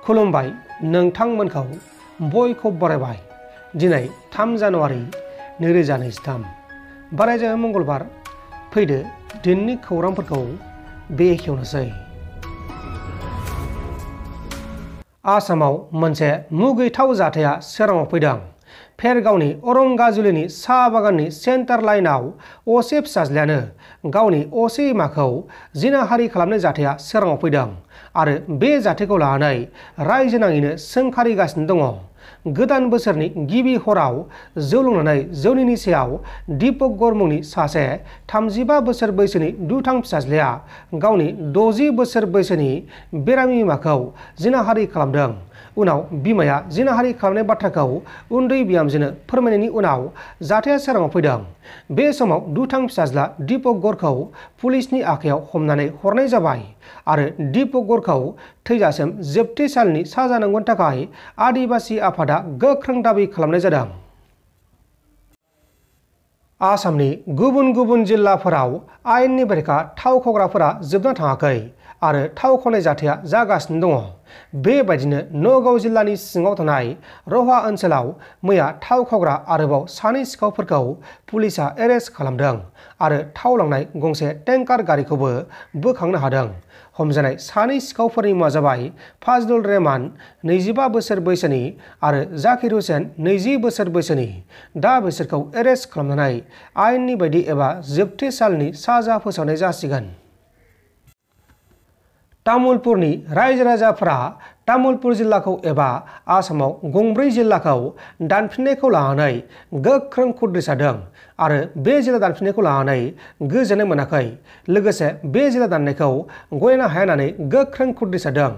खुलुमबाय नोंथांमोनखौ बयखौ बरायबाय। दिनै 3 जानुवारि 2023 बारायजा मंगलबार। फैदो दिननि खौरांफोरखौ बेखेवनोसै। आसामाव मोनसे मुगैथाव जाथाया सोराङाव फैदों। फेरगावनि औरंगाजुलिनि साहा बागाननि सेन्टार लाइनआव असे फिसाज्लायानो गावनि असे बिमाखौ जिनाहारि खालामनाय जाथाया सोराङाव फैदों आरो बे जाथायखौ लानानै रायजो नाङैनो सोंखारिगासिनो दङ। गोदान बोसोरनि गिबि हराव जौ लोंनानै जौनि सायाव दीपक गर मुंनि सासे 35 बोसोर बैसोनि दुथां फिसाज्लाया गावनि 60 बोसोर बैसोनि बेरामि बिमाखौ जिनाहारि खालामदों। उनाव बिमाया जिनाहारि खालामनाय बाथ्राखौ उन्दै बिहामजोनो फोरमायनायनि उनाव जाथाया सोराङाव फैदों। बे समाव दुथां फिसाज्ला दीपक गरखौ पुलिसनि आखायाव हमनानै हरनाय जाबाय आरो दीपक गरखौ थैजासिम जोबथेसालिनि साजा नांगौनि थाखाय आदिबासि आफादा गोख्रों दाबि खालामनाय जादों। आसामनि गुबुन गुबुन जिल्लाफोराव आयेननि बेरेखा थाव खावग्राफोरा जोबना थाङाखै आरो थाव खावनाय जाथाया जागासिनो दङ। बेबायदिनो नगाव जिल्लानि सिङाव थानाय रहा ओनसोलाव मैया थाव खावग्रा आरोबाव 2 सिखावफोरखौ पुलिसा एरेस्ट खालामदों आरो थाव लांनाय गंसे टेंकार गारिखौबो बोखांनो हादों। हमजानाय 2 सिखावफोरनि मुङा जाबाय फाजलुर रहमान 25 बोसोर बैसोनि आरो जाकिर हुसेन 20 बोसोर बैसोनि। दा बिसोरखौ एरेस्ट खालामनानै आयेननि बायदि एबा जोबथेसालिनि साजा फोसावनाय जासिगोन। तामुलपुरनि रायजो राजाफोरा तामुलपुर जिल्लाखौ एबा आसामाव 2 जिल्लाखौ दानफिननायखौ लानानै गोख्रों खुद्रिसादों आरो बे जिल्ला दानफिननायखौ लानानै गोजोननाय मोनाखै। लोगोसे बे जिल्ला दाननायखौ गनायनो हाया होननानै गोख्रों खुद्रिसादों।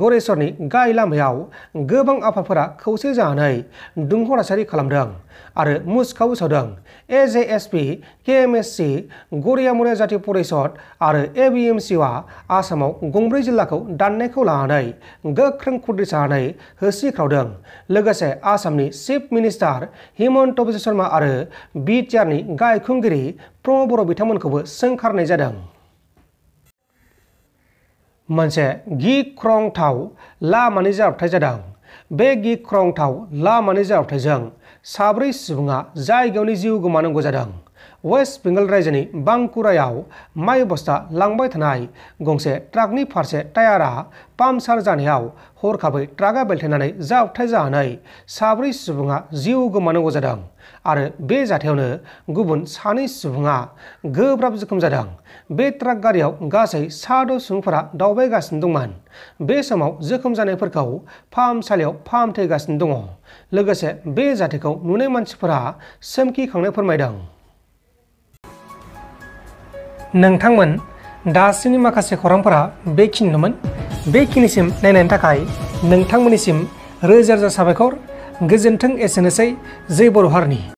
गरेस्वरनि गाय लामायाव गोबां आफादफोरा खौसे जानानै दुंहाव थासारि खालामदों आरो मुसुखाबो सावदों। एजेएसपि, केएमएससि, गरिया मरिया जाति परिषद आरो एबिएमसिआ आसामाव 2 जिल्लाखौ दाननायखौ लानानै गोख्रों खुद्रिसानानै होसिख्रावदों। लोगोसे आसामनि चिफ मिनिस्टार हिमन्त बिश्व शर्मा आरो बिटिआरनि गाहाय खुंगिरि प्रमद बर' बिथांमोनखौबो सोंखारनाय जादों। मोनसे गिख्रंथाव लामानि जाब्रबथाय जादों। बे गिख्रंथाव लामानि जाब्रबथायजों 4 सुबुङा जायगायावनो जिउ गोमानांगौ जादों। वेस्ट बेंगल रायजोनि बांकुरायाव माइ बस्ता लांबाय थानाय गंसे ट्राकनि फारसे टायारा पाम्पसार जानायाव हरखाबै ट्राकआ बेलथायनानै जाब्रबथाय जानानै 4 सुबुङा जिउ गोमानांगौ जादों आरो बे जाथायावनो गुबुन 2 सुबुङा गोब्राब जोखोम जादों। बे ट्राक गारियाव गासै 6 सुबुंफोरा दावबायगासिनो दंमोन। बे समाव जोखोम जानायफोरखौ फाहामसालियाव फाहामथायगासिनो दङ। लोगोसे बे जाथायखौ नुनाय मानसिफोरा सोमखिखांनाय फोरमायदों। नोंथांमोन दासिमनि माखासे खौरांफोरा बेखिनिनोमोन। बेखिनिसिम नायनायनि थाखाय नोंथांमोननिसिम रोजा रोजा साबायखर। गोजोन्थों। एसेनोसै। जै बर' हारिनि।